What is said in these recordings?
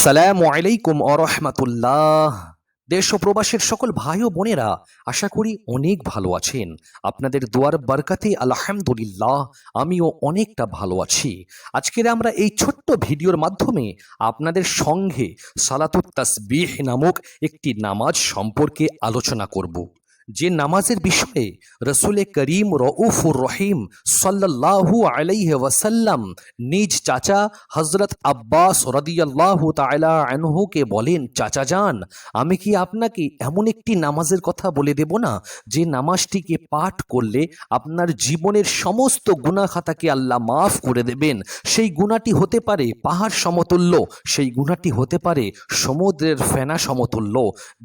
আসসালামু আলাইকুম ওয়া রাহমাতুল্লাহ। দেশ ও প্রবাসের সকল ভাই ও বোনেরা আশা করি অনেক ভালো আছেন। আপনাদের দোয়ার বরকতে আলহামদুলিল্লাহ আমিও অনেকটা ভালো আছি। আজকের আমরা এই ছোট্ট ভিডিওর মাধ্যমে আপনাদের সঙ্গে সালাতুত তাসবিহ নামক একটি নামাজ সম্পর্কে আলোচনা করব। যে নামাজের বিষয়ে রসুলে করিম রউফুর রহিম সাল্লাল্লাহু আলাইহি ওয়াসাল্লাম নিজ চাচা হজরত আব্বাস রাদিয়াল্লাহু তাআলা আনহুকে বলেন, চাচা যান, আমি কি আপনাকে এমন একটি নামাজের কথা বলে দেব না যে নামাজটিকে পাঠ করলে আপনার জীবনের সমস্ত গুনাহ খাতাকে আল্লাহ মাফ করে দেবেন। সেই গুনাহটি হতে পারে পাহাড় সমতুল্য, সেই গুনাহটি হতে পারে সমুদ্রের ফেনা সমতুল্য।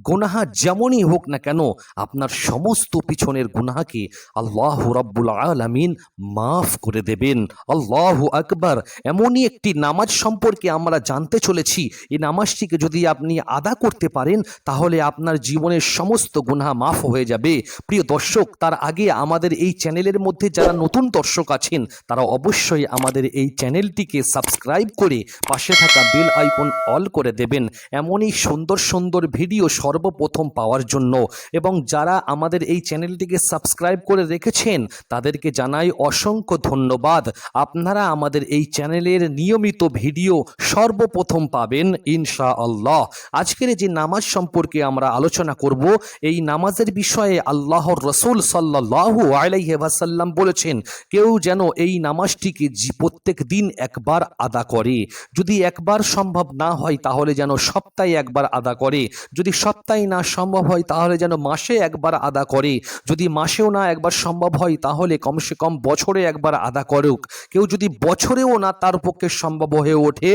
গুনাহ যেমনই হোক না কেন আপনার সমস্ত পিছনের গুনাহকে আল্লাহ রাব্বুল আলামিন মাফ করে দেবেন। আল্লাহু আকবার। এমনই একটি নামাজ সম্পর্কে আমরা জানতে চলেছি। এই নামাজটিকে যদি আপনি আদা করতে পারেন তাহলে আপনার জীবনের সমস্ত গুনাহ মাফ হয়ে যাবে। প্রিয় দর্শক, তার আগে আমাদের এই চ্যানেলের মধ্যে যারা নতুন দর্শক আছেন তারা অবশ্যই আমাদের এই চ্যানেলটিকে সাবস্ক্রাইব করে পাশে থাকা বেল আইকন অল করে দেবেন এমনই সুন্দর সুন্দর ভিডিও সর্বপ্রথম পাওয়ার জন্য। এবং যারা আমাদের এই চ্যানেলটিকে সাবস্ক্রাইব করে রেখেছেন তাদেরকে জানাই অসংখ্য ধন্যবাদ। আপনারা আমাদের এই চ্যানেলের নিয়মিত ভিডিও সর্বপ্রথম পাবেন ইনশাআল্লাহ। আজকের যে নামাজ সম্পর্কে আমরা আলোচনা করব, এই নামাজের বিষয়ে আল্লাহর রসুল সাল্লাল্লাহু আলাইহি ওয়াসাল্লাম বলেছেন, কেউ যেন এই নামাজটিকে প্রত্যেক দিন একবার আদা করে। যদি একবার সম্ভব না হয় তাহলে যেন সপ্তাহে একবার আদা করে। যদি সপ্তাহে না সম্ভব হয় তাহলে যেন মাসে একবার আদা করে। যদি মাসেও না একবার সম্ভব হয় তাহলে কমসে কম বছরে একবার আদা করুক। কেউ যদি বছরেও না তার পক্ষে সম্ভব হয়ে ওঠে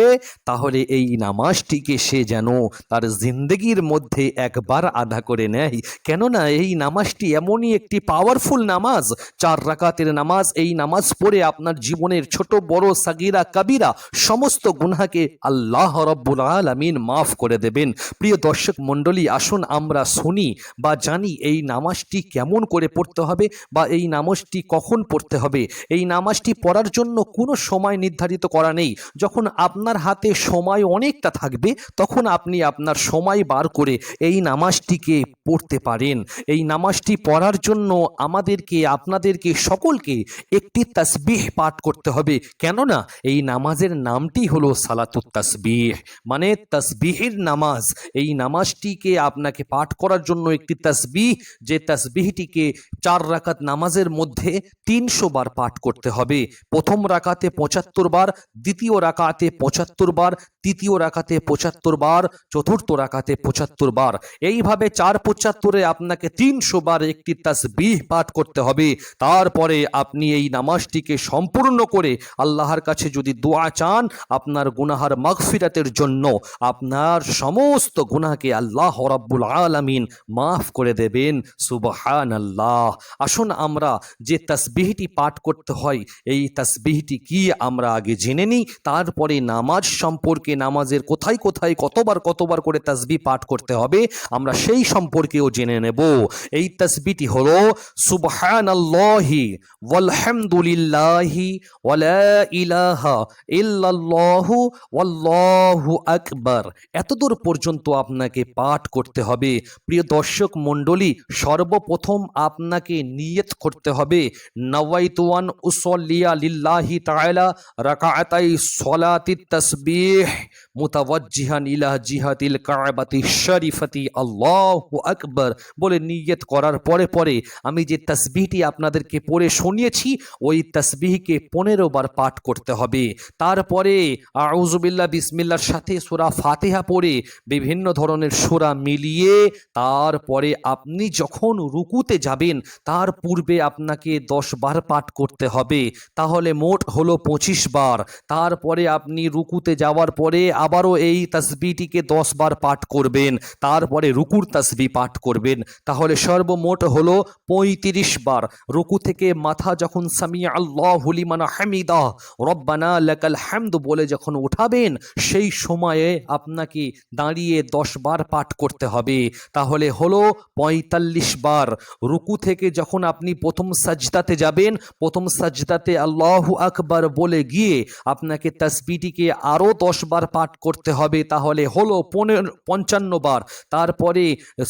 তাহলে এই নামাজটিকে সে যেন তার জিন্দগির মধ্যে একবার আদা করে নেয়। কেননা এই নামাজটি এমনই একটি পাওয়ারফুল নামাজ, 4 রাকাতের নামাজ। এই নামাজ পড়ে আপনার জীবনের ছোট বড় সাগীরা কাবীরা সমস্ত গুনাহকে আল্লাহ রাব্বুল আলামিন মাফ করে দেবেন। প্রিয় দর্শক মণ্ডলী, আসুন আমরা শুনি বা জানি এই নামাজটি কেমন করে পড়তে হবে বা এই নামাজটি কখন পড়তে হবে। এই নামাজটি পড়ার জন্য কোনো সময় নির্ধারিত করা নেই। যখন আপনার হাতে সময় অনেকটা থাকবে তখন আপনি আপনার সময় বার করে এই নামাজটিকে পড়তে পারেন। এই নামাজটি পড়ার জন্য আমাদেরকে আপনাদেরকে সকলকে একটি তাসবিহ পাঠ করতে হবে। কেননা এই নামাজের নামটি হলো সালাতুত তাসবিহ, মানে তাসবিহের নামাজ। এই নামাজটিকে আপনাকে পাঠ করার জন্য একটি তাসবিহ, যে তাসবিহটিকে 4 রাকাত নামাজের মধ্যে 300 বার পাঠ করতে হবে। প্রথম রাকাতে 75 বার, দ্বিতীয় রাকাতে 75 বার, তৃতীয় রাকাতে 75 বার, চতুর্থ রাকাতে 75 বার। এইভাবে 4×75 আপনাকে 300 বার একটি তাসবিহ পাঠ করতে হবে। তারপরে আপনি এই নামাজটিকে সম্পূর্ণ করে আল্লাহর কাছে যদি দোয়া চান আপনার গুনাহার মাগফিরাতের জন্য, আপনার সমস্ত গুনাহকে আল্লাহ রাব্বুল আলামিন মাফ করে দেবেন। সুবহানাল্লাহ। আসুন আমরা যে তাসবিহটি পাঠ করতে হয় এই তাসবিহটি কি আমরা আগে জেনে নিই, তারপরে নামাজ সম্পর্কে, নামাজের কোথায় কোথায় কতবার করে তাসবিহ পাঠ করতে হবে আমরা সেই সম্পর্কেও জেনে নেব। এই তাসবিহটি হলো সুবহানাল্লাহি ওয়ালহামদুলিল্লাহি ওয়ালা ইলাহা ইল্লাল্লাহু ওয়াল্লাহু আকবার। এতদূর পর্যন্ত আপনাকে পাঠ করতে হবে। প্রিয় দর্শক মণ্ডলী, সর্বপ্রথম আপনাকে নিয়ত করতে হবে, নাওয়াইতু আন উসাল্লিয়া লিল্লাহি তাআলা রাকাআতাই সলাতিত তাসবিহ মুতাওয়াজ্জিহান ইলা জিহাতিল কাবাতি শরীফাতি আল্লাহু আকবার বলে নিয়ত করার পরে পরে আমি যে তাসবিহটি আপনাদেরকে পড়ে শুনিয়েছি ওই তাসবিহকে 15 বার পাঠ করতে হবে। তারপরে আউযু বিল্লাহ বিসমিল্লাহর সাথে সূরা ফাতিহা পড়ে বিভিন্ন ধরনের সূরা মিলিয়ে তারপরে আপনি যখন রুকুতে যাবেন তার পূর্বে আপনাকে 10 বার পাঠ করতে হবে। তাহলে মোট হলো 25 বার। তারপরে আপনি রুকুতে যাওয়ার পরে আবারও এই তাসবিহটিকে 10 বার পাঠ করবেন। তারপরে রুকুর তাসবিহ পাঠ করবেন। তাহলে সর্বমোট হলো 35 বার। রুকু থেকে মাথা যখন সামিয়া আল্লাহু লিমান হামিদা রব্বানা লাকাল হামদ বলে যখন উঠাবেন সেই সময়ে আপনাকে দাঁড়িয়ে 10 বার পাঠ করতে হবে। তাহলে হলো 45 বার। রুকু থেকে যখন আপনি প্রথম সাজদাতে যাবেন, প্রথম সাজদাতে আল্লাহু আকবার বলে গিয়ে আপনাকে তাসবিহটিকে আরও 10 বার পাঠ করতে হবে, তাহলে হলো 55 বার। তারপরে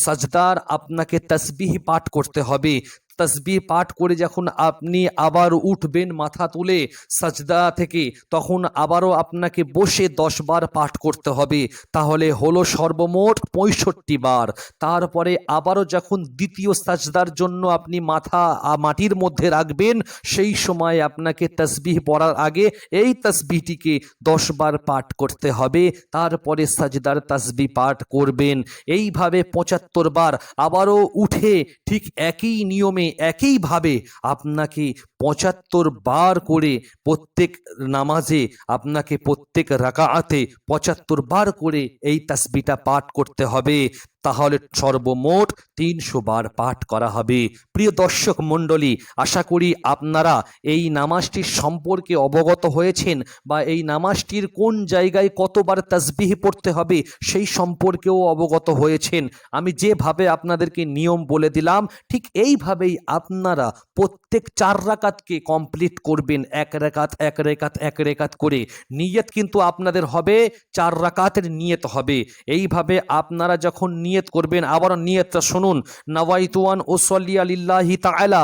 সাজদার আপনাকে তাসবিহ পাঠ করতে হবে। তসবিহ পাঠ করে যখন আপনি আবার উঠবেন মাথা তুলে সাজদা থেকে, তখন আবারও আপনাকে বসে 10 বার পাঠ করতে হবে, তাহলে হলো সর্বমোট 65 বার। তারপরে আবারও যখন দ্বিতীয় সাজদার জন্য আপনি মাথা মাটির মধ্যে রাখবেন, সেই সময় আপনাকে তসবিহ পড়ার আগে এই তসবিহটিকে 10 বার পাঠ করতে হবে, তারপরে সাজদার তসবিহ পাঠ করবেন। এইভাবে 75 বার। আবারও উঠে ঠিক একই নিয়মে একইভাবে আপনাকে 75 বার করে প্রত্যেক নামাজে আপনাকে প্রত্যেক রাকাআতে 75 বার করে এই তাসবিহটা পাঠ করতে হবে, তাহলে সর্বমোট 300 বার পাঠ করা হবে। প্রিয় দর্শক মণ্ডলী, আশা করি আপনারা এই নামাজটির সম্পর্কে অবগত হয়েছেন, বা এই নামাজটির কোন জায়গায় কতবার তাসবিহ পড়তে হবে সেই সম্পর্কেও অবগত হয়েছেন। আমি যেভাবে আপনাদেরকে নিয়ম বলে দিলাম, ঠিক এইভাবেই আপনারা প্রত্যেক 4 রাকাতকে কমপ্লিট করবেন, এক রাকাত এক রাকাত এক রাকাত করে। নিয়ত কিন্তু আপনাদের হবে 4 রাকাতের নিয়ত হবে। এইভাবে আপনারা যখন নিয়ত করবেন, আবার নিয়তটা শুনুন, নাওয়াইতু আন উসাল্লি লিল্লাহি তাআলা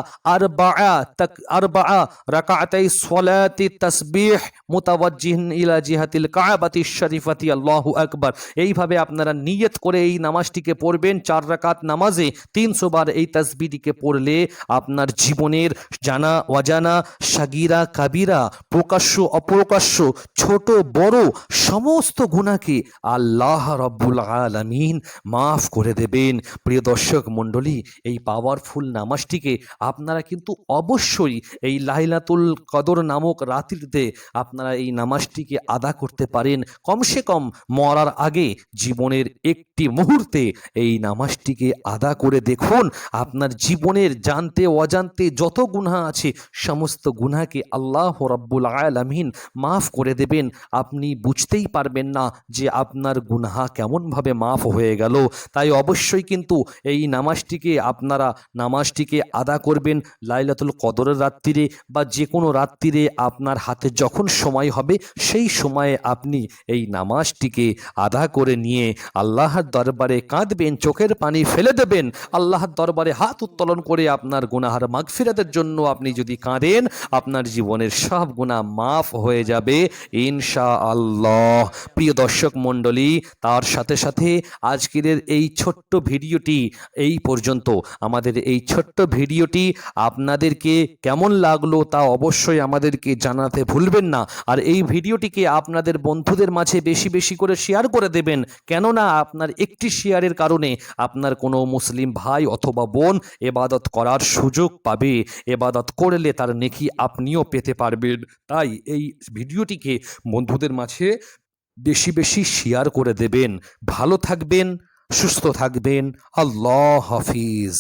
আরবাআ রাকাতাই সালাতি তাসবিহ মুতাওয়াজ্জিহান ইলা জিহাতিল কাবাতি শরীফাতি আল্লাহু আকবার। এইভাবে আপনারা নিয়ত করে এই নামাজটিকে পড়বেন। 4 রাকাত নামাজে 300 বার এই তাসবিহটিকে পড়লে আপনার জীবনের জানা অজানা, সাগীরা কাবীরা, প্রকাশ্য অপ্রকাশ্য, ছোট বড় সমস্ত গুনাহকে আল্লাহ রাব্বুল আলামিন মাফ করে দেবেন। প্রিয় দর্শক মণ্ডলী, এই পাওয়ারফুল নামাজটিকে আপনারা কিন্তু অবশ্যই এই লাইলাতুল কদর নামক রাত্রিতে আপনারা এই নামাজটিকে আদা করতে পারেন। কমসে কম মরার আগে জীবনের একটি মুহূর্তে এই নামাজটিকে আদা করে দেখুন, আপনার জীবনের জানতে অজান্তে যত গুনাহ আছে সমস্ত গুনাহকে আল্লাহ রাব্বুল আলামিন মাফ করে দেবেন। আপনি বুঝতেই পারবেন না যে আপনার গুনাহ কেমনভাবে মাফ হয়ে গেল। তাই অবশ্যই কিন্তু এই নামাজটিকে আদা করবেন লাইলাতুল কদরের রাত্রিরে, বা যে কোনো রাত্রিরে আপনার হাতে যখন সময় হবে সেই সময়ে আপনি এই নামাজটিকে আদা করে নিয়ে আল্লাহর দরবারে কাঁদবেন, চোখের পানি ফেলে দেবেন, আল্লাহর দরবারে হাত উত্তোলন করে আপনার গুনাহের মাগফিরাতের জন্য আপনি যদি কাঁদেন, আপনার জীবনের সব গুনাহ মাফ হয়ে যাবে ইনশাআল্লাহ। প্রিয় দর্শক মণ্ডলী, তার সাথে সাথে আজকের এই ছোট্ট ভিডিওটি এই পর্যন্ত। আমাদের এই ছোট্ট ভিডিওটি আপনাদেরকে কেমন লাগলো তা অবশ্যই আমাদেরকে জানাতে ভুলবেন না। আর এই ভিডিওটিকে আপনাদের বন্ধুদের মাঝে বেশি বেশি করে শেয়ার করে দেবেন, কেননা আপনার একটি শেয়ারের কারণে আপনার কোনো মুসলিম ভাই অথবা বোন ইবাদত করার সুযোগ পাবে, ইবাদত করলে তার নেকি আপনিও পেতে পারবেন। তাই এই ভিডিওটিকে বন্ধুদের মাঝে বেশি বেশি শেয়ার করে দেবেন। ভালো থাকবেন, সুস্থ থাকবেন। আল্লাহ হাফিজ।